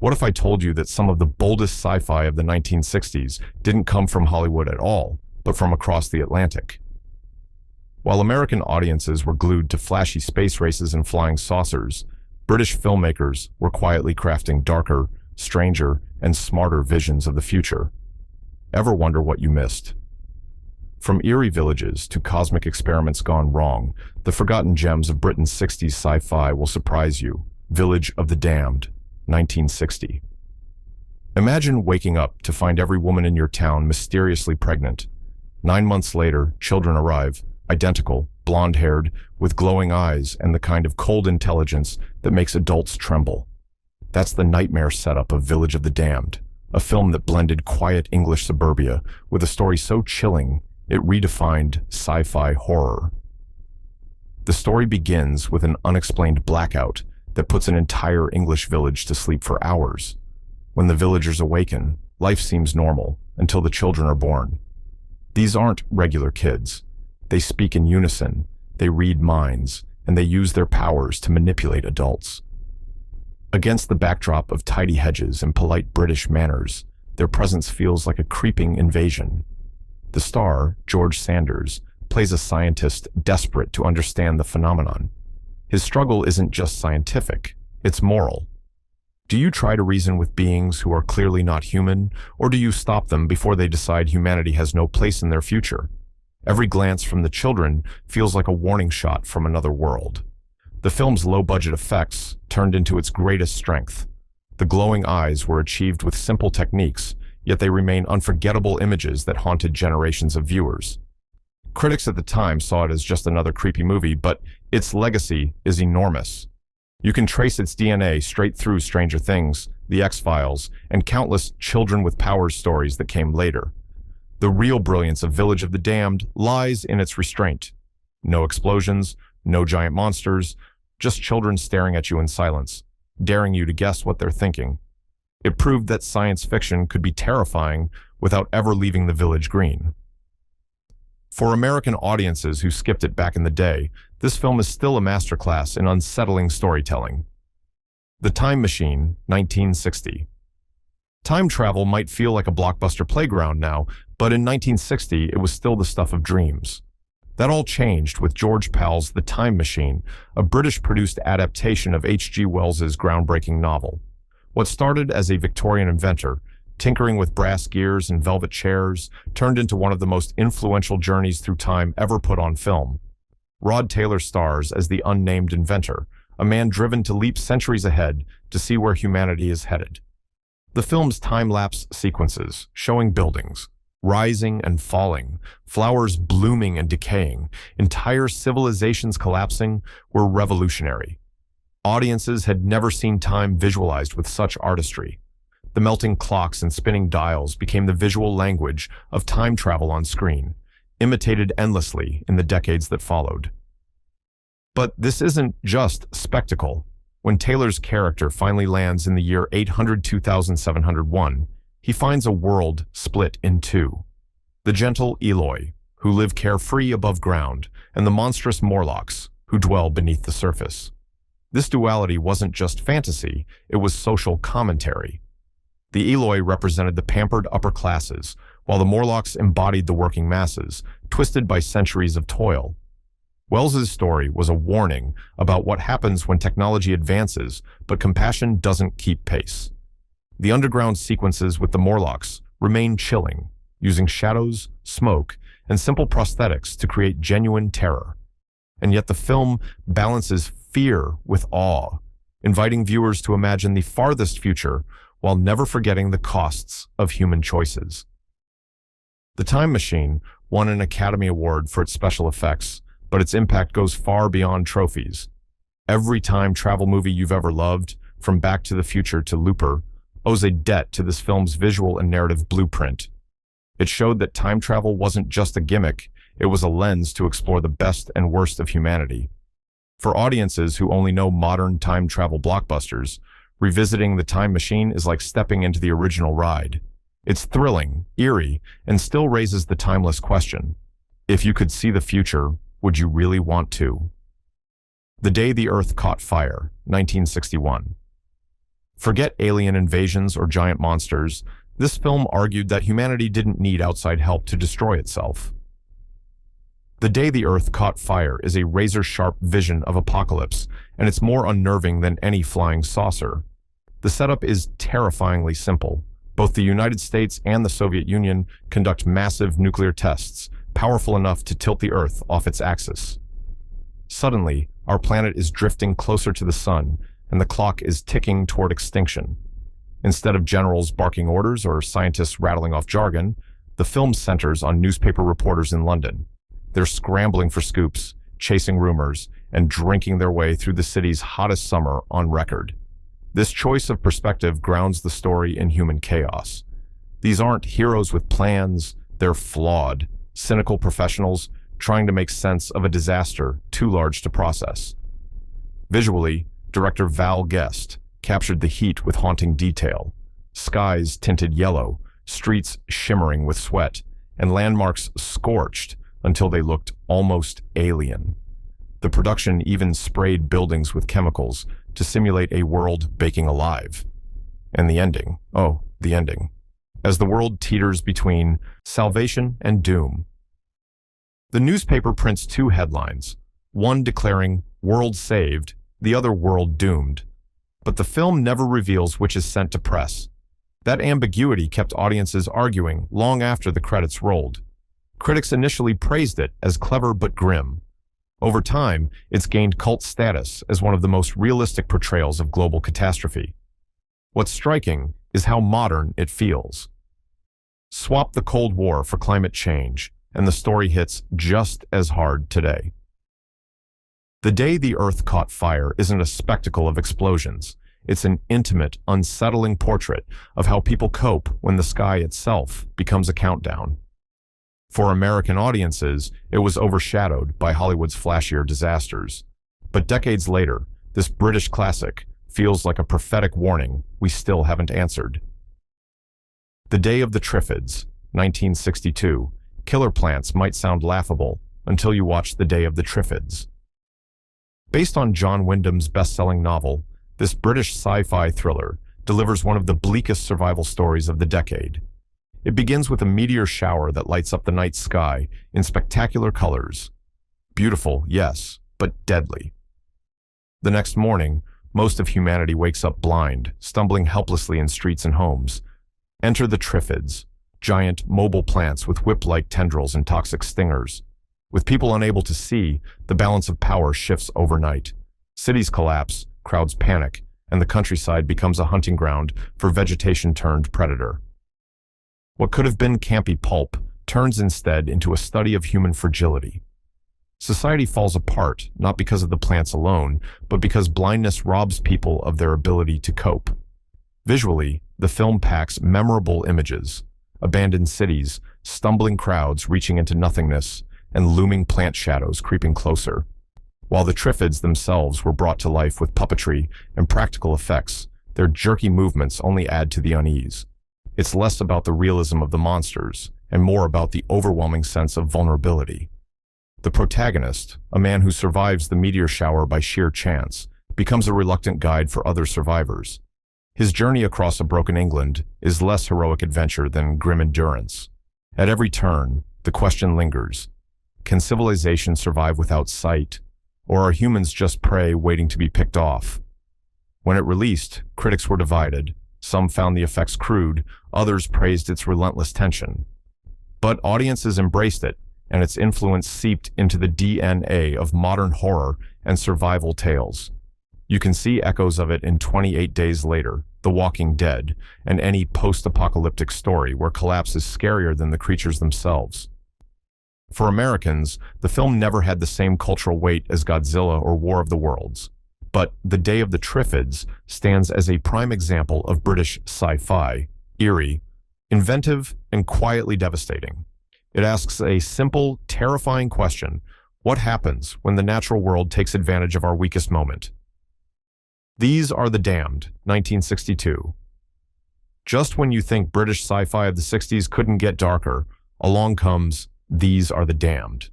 What if I told you that some of the boldest sci-fi of the 1960s didn't come from Hollywood at all, but from across the Atlantic? While American audiences were glued to flashy space races and flying saucers, British filmmakers were quietly crafting darker, stranger, and smarter visions of the future. Ever wonder what you missed? From eerie villages to cosmic experiments gone wrong, the forgotten gems of Britain's 60s sci-fi will surprise you. Village of the Damned, 1960. Imagine waking up to find every woman in your town mysteriously pregnant. 9 months later, children arrive, identical, blonde-haired, with glowing eyes and the kind of cold intelligence that makes adults tremble. That's the nightmare setup of Village of the Damned, a film that blended quiet English suburbia with a story so chilling it redefined sci-fi horror. The story begins with an unexplained blackout that puts an entire English village to sleep for hours. When the villagers awaken, life seems normal until the children are born. These aren't regular kids. They speak in unison, they read minds, and they use their powers to manipulate adults. Against the backdrop of tidy hedges and polite British manners, their presence feels like a creeping invasion. The star, George Sanders, plays a scientist desperate to understand the phenomenon. His struggle isn't just scientific, it's moral. Do you try to reason with beings who are clearly not human, or do you stop them before they decide humanity has no place in their future? Every glance from the children feels like a warning shot from another world. The film's low-budget effects turned into its greatest strength. The glowing eyes were achieved with simple techniques, yet they remain unforgettable images that haunted generations of viewers. Critics at the time saw it as just another creepy movie, but its legacy is enormous. You can trace its DNA straight through Stranger Things, The X-Files, and countless Children with Powers stories that came later. The real brilliance of Village of the Damned lies in its restraint. No explosions, no giant monsters, just children staring at you in silence, daring you to guess what they're thinking. It proved that science fiction could be terrifying without ever leaving the village green. For American audiences who skipped it back in the day, this film is still a masterclass in unsettling storytelling. The Time Machine, 1960. Time travel might feel like a blockbuster playground now, but in 1960 it was still the stuff of dreams. That all changed with George Pal's The Time Machine, a British-produced adaptation of H.G. Wells's groundbreaking novel. What started as a Victorian inventor, tinkering with brass gears and velvet chairs, turned into one of the most influential journeys through time ever put on film. Rod Taylor stars as the unnamed inventor, a man driven to leap centuries ahead to see where humanity is headed. The film's time-lapse sequences, showing buildings, rising and falling, flowers blooming and decaying, entire civilizations collapsing, were revolutionary. Audiences had never seen time visualized with such artistry. The melting clocks and spinning dials became the visual language of time travel on screen, imitated endlessly in the decades that followed. But this isn't just spectacle. When Taylor's character finally lands in the year 802,701, he finds a world split in two. The gentle Eloi, who live carefree above ground, and the monstrous Morlocks, who dwell beneath the surface. This duality wasn't just fantasy, it was social commentary. The Eloi represented the pampered upper classes, while the Morlocks embodied the working masses, twisted by centuries of toil. Wells's story was a warning about what happens when technology advances, but compassion doesn't keep pace. The underground sequences with the Morlocks remain chilling, using shadows, smoke, and simple prosthetics to create genuine terror. And yet the film balances fear with awe, inviting viewers to imagine the farthest future while never forgetting the costs of human choices. The Time Machine won an Academy Award for its special effects, but its impact goes far beyond trophies. Every time travel movie you've ever loved, from Back to the Future to Looper, owes a debt to this film's visual and narrative blueprint. It showed that time travel wasn't just a gimmick, it was a lens to explore the best and worst of humanity. For audiences who only know modern time travel blockbusters, revisiting The Time Machine is like stepping into the original ride. It's thrilling, eerie, and still raises the timeless question: if you could see the future, would you really want to? The Day the Earth Caught Fire, 1961. Forget alien invasions or giant monsters. This film argued that humanity didn't need outside help to destroy itself. The Day the Earth Caught Fire is a razor-sharp vision of apocalypse, and it's more unnerving than any flying saucer. The setup is terrifyingly simple. Both the United States and the Soviet Union conduct massive nuclear tests, powerful enough to tilt the Earth off its axis. Suddenly, our planet is drifting closer to the sun, and the clock is ticking toward extinction. Instead of generals barking orders or scientists rattling off jargon, the film centers on newspaper reporters in London. They're scrambling for scoops, chasing rumors, and drinking their way through the city's hottest summer on record. This choice of perspective grounds the story in human chaos. These aren't heroes with plans, they're flawed, cynical professionals trying to make sense of a disaster too large to process. Visually, director Val Guest captured the heat with haunting detail. Skies tinted yellow, streets shimmering with sweat, and landmarks scorched until they looked almost alien. The production even sprayed buildings with chemicals to simulate a world baking alive. And the ending, the ending, as the world teeters between salvation and doom. The newspaper prints two headlines, one declaring "World Saved," the other "World Doomed." But the film never reveals which is sent to press. That ambiguity kept audiences arguing long after the credits rolled. Critics initially praised it as clever but grim. Over time, it's gained cult status as one of the most realistic portrayals of global catastrophe. What's striking is how modern it feels. Swap the Cold War for climate change, and the story hits just as hard today. The Day the Earth Caught Fire isn't a spectacle of explosions. It's an intimate, unsettling portrait of how people cope when the sky itself becomes a countdown. For American audiences, it was overshadowed by Hollywood's flashier disasters. But decades later, this British classic feels like a prophetic warning we still haven't answered. The Day of the Triffids, 1962. Killer plants might sound laughable until you watch The Day of the Triffids. Based on John Wyndham's best-selling novel, this British sci-fi thriller delivers one of the bleakest survival stories of the decade. It begins with a meteor shower that lights up the night sky in spectacular colors. Beautiful, yes, but deadly. The next morning, most of humanity wakes up blind, stumbling helplessly in streets and homes. Enter the Triffids, giant mobile plants with whip-like tendrils and toxic stingers. With people unable to see, the balance of power shifts overnight. Cities collapse, crowds panic, and the countryside becomes a hunting ground for vegetation-turned-predator. What could have been campy pulp turns instead into a study of human fragility. Society falls apart, not because of the plants alone, but because blindness robs people of their ability to cope. Visually, the film packs memorable images: abandoned cities, stumbling crowds reaching into nothingness, and looming plant shadows creeping closer. While the Triffids themselves were brought to life with puppetry and practical effects, their jerky movements only add to the unease. It's less about the realism of the monsters and more about the overwhelming sense of vulnerability. The protagonist, a man who survives the meteor shower by sheer chance, becomes a reluctant guide for other survivors. His journey across a broken England is less heroic adventure than grim endurance. At every turn, the question lingers: can civilization survive without sight, or are humans just prey waiting to be picked off? When it released, critics were divided. Some found the effects crude, others praised its relentless tension. But audiences embraced it, and its influence seeped into the DNA of modern horror and survival tales. You can see echoes of it in 28 Days Later, The Walking Dead, and any post-apocalyptic story where collapse is scarier than the creatures themselves. For Americans, the film never had the same cultural weight as Godzilla or War of the Worlds. But The Day of the Triffids stands as a prime example of British sci-fi, eerie, inventive, and quietly devastating. It asks a simple, terrifying question: what happens when the natural world takes advantage of our weakest moment? These Are the Damned, 1962. Just when you think British sci-fi of the 60s couldn't get darker, along comes These Are the Damned.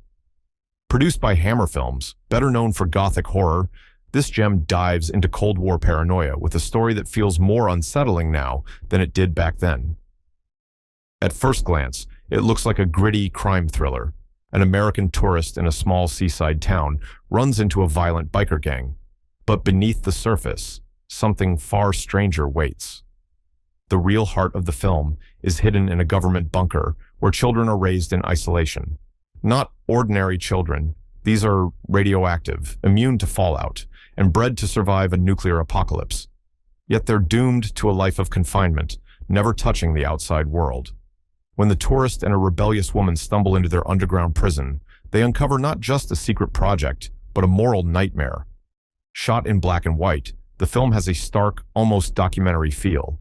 Produced by Hammer Films, better known for gothic horror, This gem dives into Cold War paranoia with a story that feels more unsettling now than it did back then. At first glance, it looks like a gritty crime thriller. An American tourist in a small seaside town runs into a violent biker gang. But beneath the surface, something far stranger waits. The real heart of the film is hidden in a government bunker where children are raised in isolation. Not ordinary children. These are radioactive, immune to fallout, and bred to survive a nuclear apocalypse. Yet they're doomed to a life of confinement, never touching the outside world. When the tourist and a rebellious woman stumble into their underground prison, they uncover not just a secret project, but a moral nightmare. Shot in black and white, the film has a stark, almost documentary feel.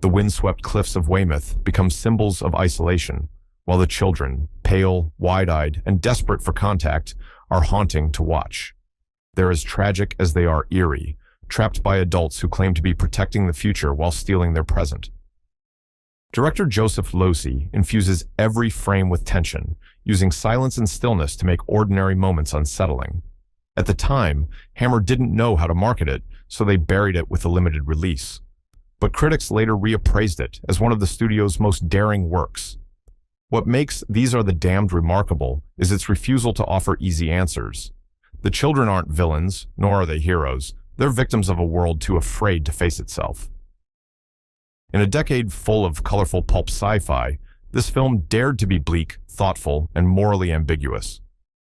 The windswept cliffs of Weymouth become symbols of isolation, while the children, pale, wide-eyed, and desperate for contact, are haunting to watch. They're as tragic as they are eerie, trapped by adults who claim to be protecting the future while stealing their present. Director Joseph Losey infuses every frame with tension, using silence and stillness to make ordinary moments unsettling. At the time, Hammer didn't know how to market it, so they buried it with a limited release. But critics later reappraised it as one of the studio's most daring works. What makes These Are the Damned remarkable is its refusal to offer easy answers. The children aren't villains, nor are they heroes. They're victims of a world too afraid to face itself. In a decade full of colorful pulp sci-fi, this film dared to be bleak, thoughtful, and morally ambiguous.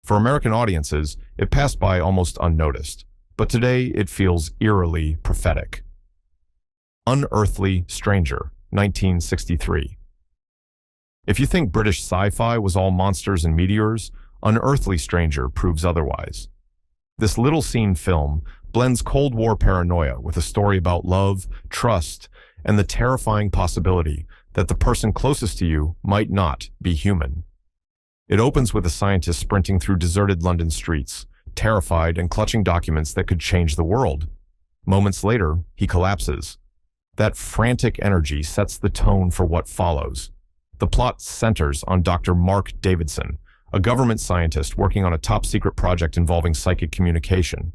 For American audiences, it passed by almost unnoticed, but today it feels eerily prophetic. Unearthly Stranger, 1963. If you think British sci-fi was all monsters and meteors, Unearthly Stranger proves otherwise. This little-seen film blends Cold War paranoia with a story about love, trust, and the terrifying possibility that the person closest to you might not be human. It opens with a scientist sprinting through deserted London streets, terrified and clutching documents that could change the world. Moments later, he collapses. That frantic energy sets the tone for what follows. The plot centers on Dr. Mark Davidson, a government scientist working on a top-secret project involving psychic communication.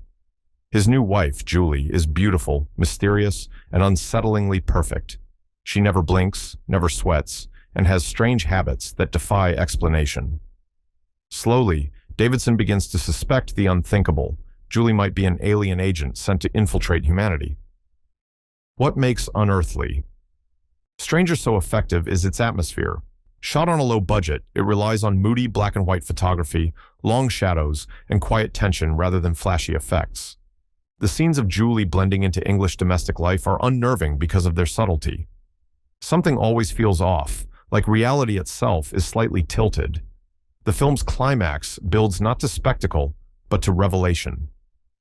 His new wife, Julie, is beautiful, mysterious, and unsettlingly perfect. She never blinks, never sweats, and has strange habits that defy explanation. Slowly, Davidson begins to suspect the unthinkable. Julie might be an alien agent sent to infiltrate humanity. What makes Unearthly Stranger so effective is its atmosphere. Shot on a low budget, it relies on moody black and white photography, long shadows, and quiet tension rather than flashy effects. The scenes of Julie blending into English domestic life are unnerving because of their subtlety. Something always feels off, like reality itself is slightly tilted. The film's climax builds not to spectacle, but to revelation.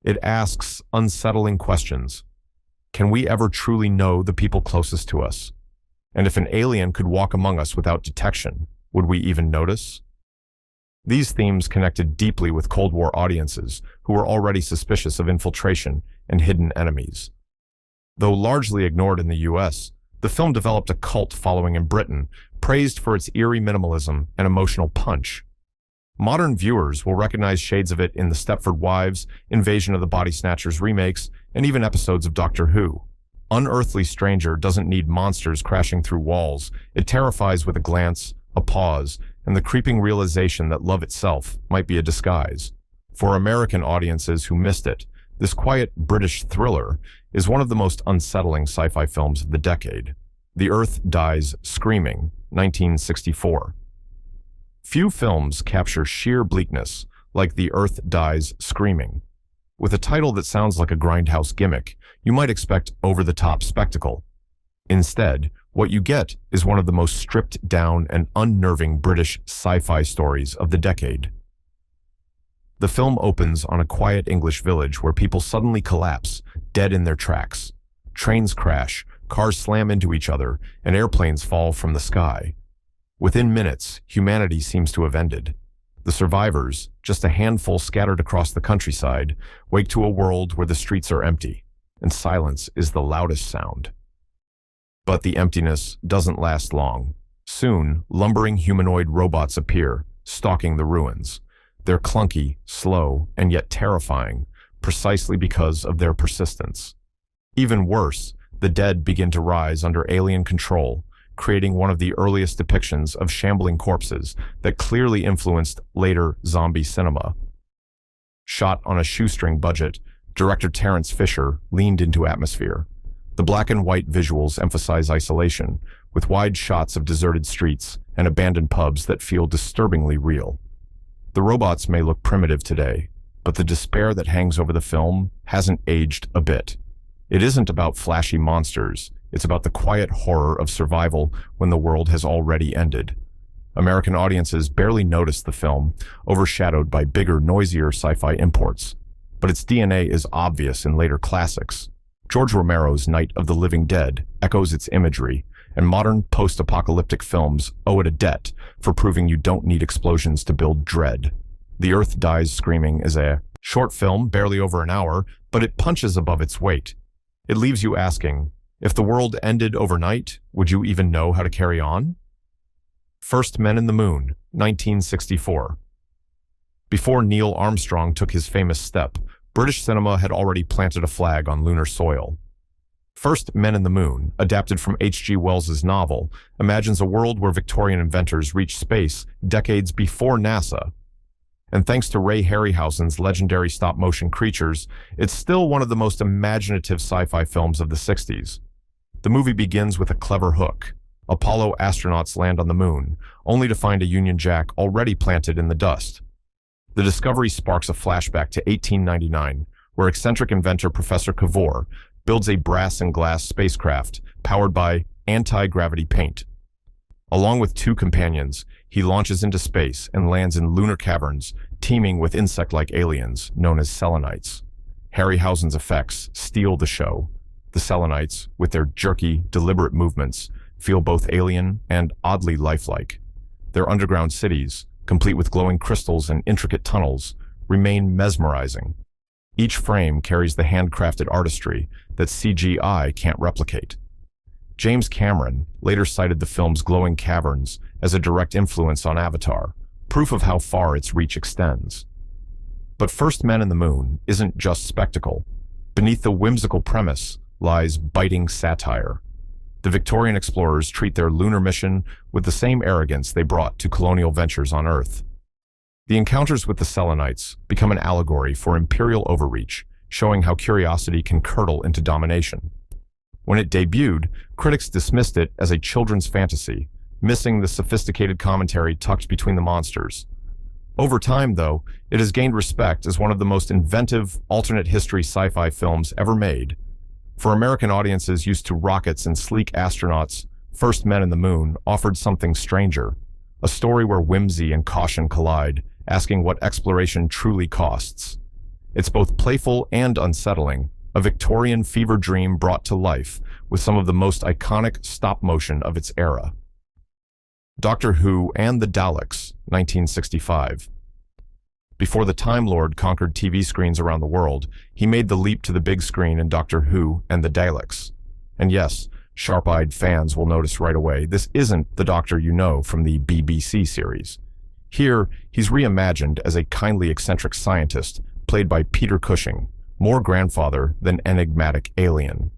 It asks unsettling questions. Can we ever truly know the people closest to us? And if an alien could walk among us without detection, would we even notice? These themes connected deeply with Cold War audiences who were already suspicious of infiltration and hidden enemies. Though largely ignored in the US, the film developed a cult following in Britain, praised for its eerie minimalism and emotional punch. Modern viewers will recognize shades of it in the Stepford Wives, Invasion of the Body Snatchers remakes, and even episodes of Doctor Who. Unearthly Stranger doesn't need monsters crashing through walls. It terrifies with a glance, a pause, and the creeping realization that love itself might be a disguise. For American audiences who missed it, this quiet British thriller is one of the most unsettling sci-fi films of the decade. The Earth Dies Screaming, 1964. Few films capture sheer bleakness like The Earth Dies Screaming. With a title that sounds like a grindhouse gimmick, you might expect over-the-top spectacle. Instead, what you get is one of the most stripped-down and unnerving British sci-fi stories of the decade. The film opens on a quiet English village where people suddenly collapse, dead in their tracks. Trains crash, cars slam into each other, and airplanes fall from the sky. Within minutes, humanity seems to have ended. The survivors, just a handful scattered across the countryside, wake to a world where the streets are empty, and silence is the loudest sound. But the emptiness doesn't last long. Soon, lumbering humanoid robots appear, stalking the ruins. They're clunky, slow, and yet terrifying, precisely because of their persistence. Even worse, the dead begin to rise under alien control, creating one of the earliest depictions of shambling corpses that clearly influenced later zombie cinema. Shot on a shoestring budget, director Terence Fisher leaned into atmosphere. The black and white visuals emphasize isolation, with wide shots of deserted streets and abandoned pubs that feel disturbingly real. The robots may look primitive today, but the despair that hangs over the film hasn't aged a bit. It isn't about flashy monsters, it's about the quiet horror of survival when the world has already ended. American audiences barely noticed the film, overshadowed by bigger, noisier sci-fi imports. But its DNA is obvious in later classics. George Romero's Night of the Living Dead echoes its imagery, and modern post-apocalyptic films owe it a debt for proving you don't need explosions to build dread. The Earth Dies Screaming is a short film, barely over an hour, but it punches above its weight. It leaves you asking, if the world ended overnight, would you even know how to carry on? First Men in the Moon, 1964. Before Neil Armstrong took his famous step, British cinema had already planted a flag on lunar soil. First Men in the Moon, adapted from H.G. Wells's novel, imagines a world where Victorian inventors reach space decades before NASA. And thanks to Ray Harryhausen's legendary stop-motion creatures, it's still one of the most imaginative sci-fi films of the 60s. The movie begins with a clever hook. Apollo astronauts land on the moon, only to find a Union Jack already planted in the dust. The discovery sparks a flashback to 1899, where eccentric inventor Professor Cavor builds a brass and glass spacecraft powered by anti-gravity paint. Along with two companions, he launches into space and lands in lunar caverns teeming with insect-like aliens known as selenites. Harryhausen's effects steal the show. The selenites, with their jerky, deliberate movements, feel both alien and oddly lifelike. Their underground cities, complete with glowing crystals and intricate tunnels, remain mesmerizing. Each frame carries the handcrafted artistry that CGI can't replicate. James Cameron later cited the film's glowing caverns as a direct influence on Avatar, proof of how far its reach extends. But First Men in the Moon isn't just spectacle. Beneath the whimsical premise lies biting satire. The Victorian explorers treat their lunar mission with the same arrogance they brought to colonial ventures on Earth. The encounters with the selenites become an allegory for imperial overreach, showing how curiosity can curdle into domination. When it debuted, critics dismissed it as a children's fantasy, missing the sophisticated commentary tucked between the monsters. Over time, though, it has gained respect as one of the most inventive, alternate history sci-fi films ever made. For American audiences used to rockets and sleek astronauts, First Men in the Moon offered something stranger, a story where whimsy and caution collide, asking what exploration truly costs. It's both playful and unsettling, a Victorian fever dream brought to life with some of the most iconic stop-motion of its era. Doctor Who and the Daleks, 1965. Before the Time Lord conquered TV screens around the world, he made the leap to the big screen in Doctor Who and the Daleks. And yes, sharp-eyed fans will notice right away, this isn't the Doctor you know from the BBC series. Here, he's reimagined as a kindly eccentric scientist, played by Peter Cushing, more grandfather than enigmatic alien.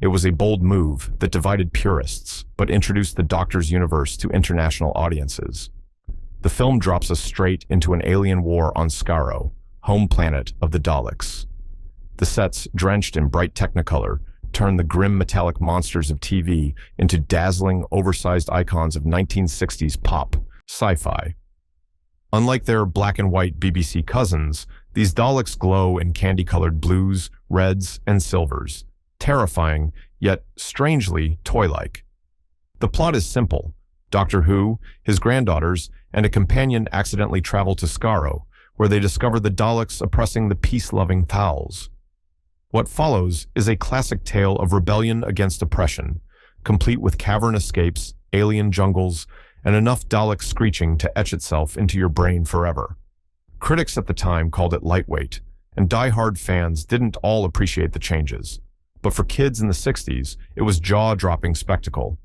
It was a bold move that divided purists, but introduced the Doctor's universe to international audiences. The film drops us straight into an alien war on Skaro, home planet of the Daleks. The sets, drenched in bright technicolor, turn the grim metallic monsters of TV into dazzling, oversized icons of 1960s pop, sci-fi. Unlike their black and white BBC cousins, these Daleks glow in candy-colored blues, reds, and silvers, terrifying, yet strangely toy-like. The plot is simple. Doctor Who, his granddaughters, and a companion accidentally travel to Skaro, where they discover the Daleks oppressing the peace-loving Thals. What follows is a classic tale of rebellion against oppression, complete with cavern escapes, alien jungles, and enough Dalek screeching to etch itself into your brain forever. Critics at the time called it lightweight, and die-hard fans didn't all appreciate the changes. But for kids in the 60s, it was jaw-dropping spectacle.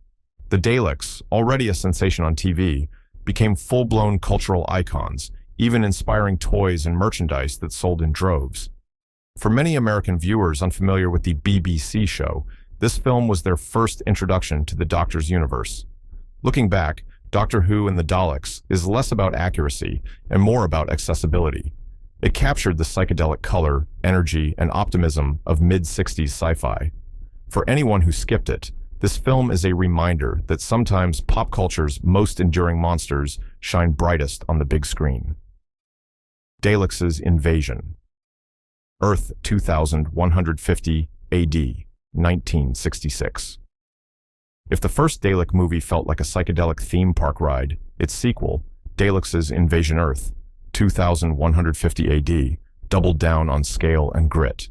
The Daleks, already a sensation on TV, became full-blown cultural icons, even inspiring toys and merchandise that sold in droves. For many American viewers unfamiliar with the BBC show, this film was their first introduction to the Doctor's universe. Looking back, Doctor Who and the Daleks is less about accuracy and more about accessibility. It captured the psychedelic color, energy, and optimism of mid-60s sci-fi. For anyone who skipped it, this film is a reminder that sometimes pop culture's most enduring monsters shine brightest on the big screen. Daleks' Invasion. Earth 2150 AD, 1966. If the first Dalek movie felt like a psychedelic theme park ride, its sequel, Daleks' Invasion Earth 2150 AD, doubled down on scale and grit.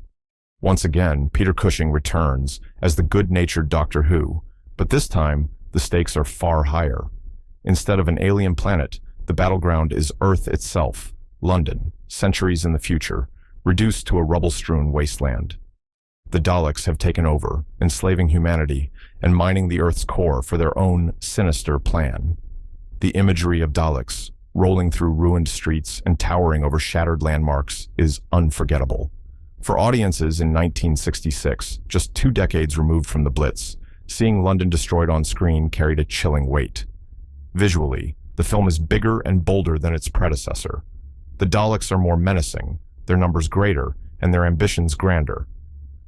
Once again, Peter Cushing returns as the good-natured Doctor Who, but this time, the stakes are far higher. Instead of an alien planet, the battleground is Earth itself, London, centuries in the future, reduced to a rubble-strewn wasteland. The Daleks have taken over, enslaving humanity and mining the Earth's core for their own sinister plan. The imagery of Daleks, rolling through ruined streets and towering over shattered landmarks, is unforgettable. For audiences in 1966, just 2 decades removed from the Blitz, seeing London destroyed on screen carried a chilling weight. Visually, the film is bigger and bolder than its predecessor. The Daleks are more menacing, their numbers greater, and their ambitions grander.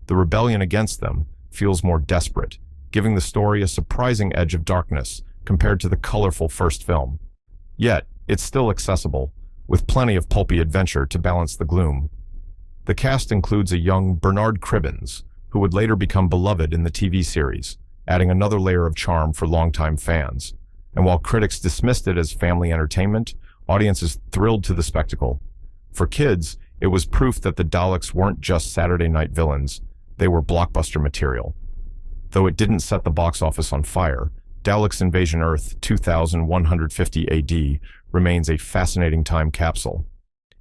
The rebellion against them feels more desperate, giving the story a surprising edge of darkness compared to the colorful first film. Yet, it's still accessible, with plenty of pulpy adventure to balance the gloom. The cast includes a young Bernard Cribbins, who would later become beloved in the TV series, adding another layer of charm for longtime fans. And while critics dismissed it as family entertainment, audiences thrilled to the spectacle. For kids, it was proof that the Daleks weren't just Saturday night villains, they were blockbuster material. Though it didn't set the box office on fire, Daleks Invasion Earth 2150 AD remains a fascinating time capsule.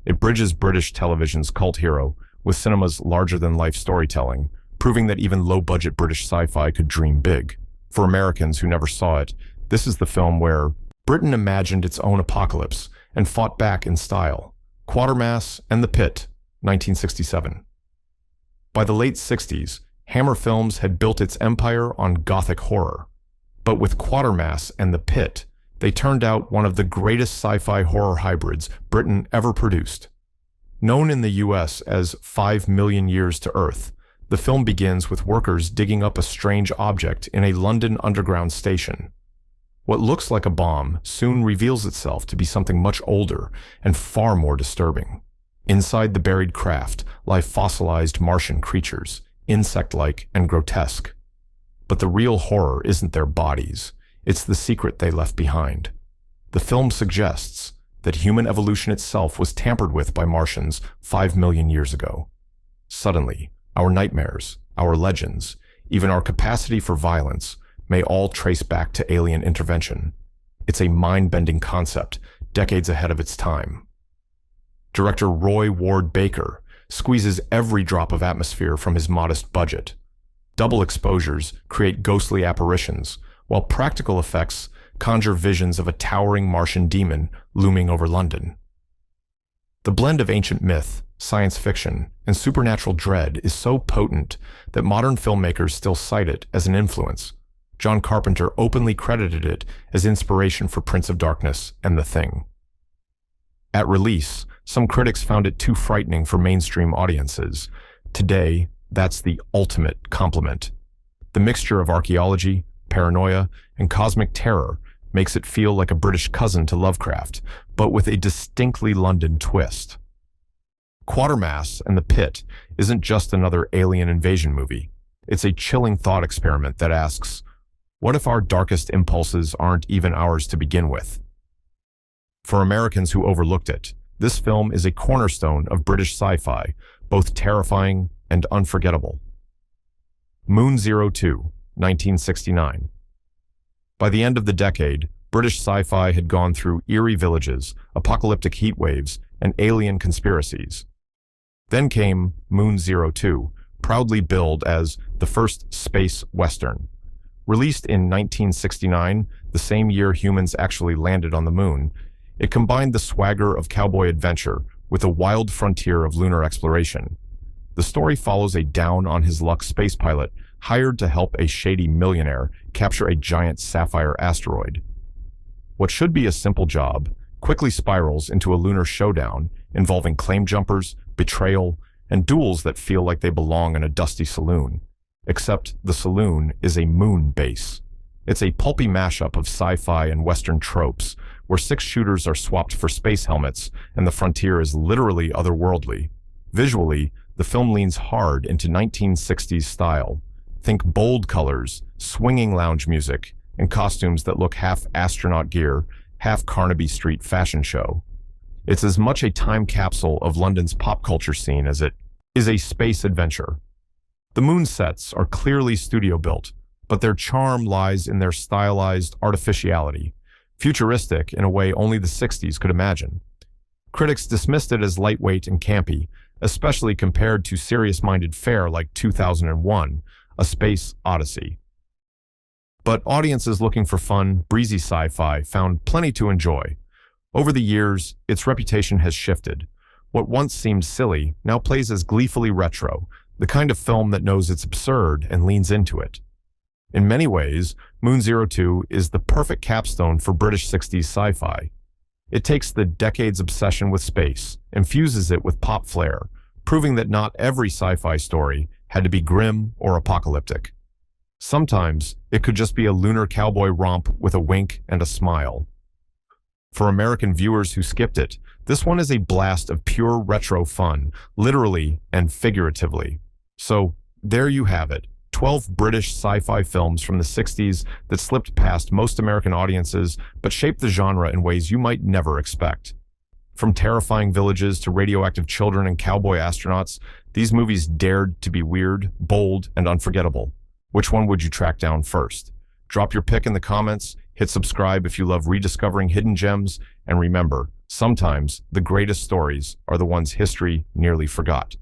It bridges British television's cult hero with cinema's larger-than-life storytelling, proving that even low-budget British sci-fi could dream big. For Americans who never saw it, this is the film where Britain imagined its own apocalypse and fought back in style. Quatermass and The Pit, 1967. By the late 60s, Hammer Films had built its empire on gothic horror. But with Quatermass and The Pit, they turned out one of the greatest sci-fi horror hybrids Britain ever produced. Known in the US as 5 Million Years to Earth, the film begins with workers digging up a strange object in a London underground station. What looks like a bomb soon reveals itself to be something much older and far more disturbing. Inside the buried craft lie fossilized Martian creatures, insect-like and grotesque. But the real horror isn't their bodies, it's the secret they left behind. The film suggests that human evolution itself was tampered with by Martians 5 million years ago. Suddenly, our nightmares, our legends, even our capacity for violence may all trace back to alien intervention. It's a mind-bending concept, decades ahead of its time. Director Roy Ward Baker squeezes every drop of atmosphere from his modest budget. Double exposures create ghostly apparitions, while practical effects conjure visions of a towering Martian demon looming over London. The blend of ancient myth, science fiction, and supernatural dread is so potent that modern filmmakers still cite it as an influence. John Carpenter openly credited it as inspiration for Prince of Darkness and The Thing. At release, some critics found it too frightening for mainstream audiences. Today, that's the ultimate compliment. The mixture of archaeology, paranoia, and cosmic terror makes it feel like a British cousin to Lovecraft, but with a distinctly London twist. Quatermass and The Pit isn't just another alien invasion movie. It's a chilling thought experiment that asks, what if our darkest impulses aren't even ours to begin with? For Americans who overlooked it, this film is a cornerstone of British sci-fi, both terrifying and unforgettable. Moon 02, 1969. By the end of the decade, British sci-fi had gone through eerie villages, apocalyptic heat waves, and alien conspiracies. Then came Moon 02, proudly billed as the first space western. Released in 1969, the same year humans actually landed on the moon, it combined the swagger of cowboy adventure with a wild frontier of lunar exploration. The story follows a down-on-his-luck space pilot hired to help a shady millionaire capture a giant sapphire asteroid. What should be a simple job quickly spirals into a lunar showdown involving claim jumpers, betrayal, and duels that feel like they belong in a dusty saloon. Except the saloon is a moon base. It's a pulpy mashup of sci-fi and Western tropes, where 6 shooters are swapped for space helmets, and the frontier is literally otherworldly. Visually, the film leans hard into 1960s style. Think bold colors, swinging lounge music, and costumes that look half astronaut gear, half Carnaby Street fashion show. It's as much a time capsule of London's pop culture scene as it is a space adventure. The moon sets are clearly studio-built, but their charm lies in their stylized artificiality, futuristic in a way only the 60s could imagine. Critics dismissed it as lightweight and campy, especially compared to serious-minded fare like 2001, A Space Odyssey. But audiences looking for fun, breezy sci-fi found plenty to enjoy. Over the years, its reputation has shifted. What once seemed silly now plays as gleefully retro, the kind of film that knows it's absurd and leans into it. In many ways, Moon 02 is the perfect capstone for British 60s sci-fi. It takes the decade's obsession with space, infuses it with pop flair, proving that not every sci-fi story had to be grim or apocalyptic. Sometimes, it could just be a lunar cowboy romp with a wink and a smile. For American viewers who skipped it, this one is a blast of pure retro fun, literally and figuratively. So, there you have it. 12 British sci-fi films from the 60s that slipped past most American audiences but shaped the genre in ways you might never expect. From terrifying villages to radioactive children and cowboy astronauts, these movies dared to be weird, bold, and unforgettable. Which one would you track down first? Drop your pick in the comments, hit subscribe if you love rediscovering hidden gems, and remember, sometimes the greatest stories are the ones history nearly forgot.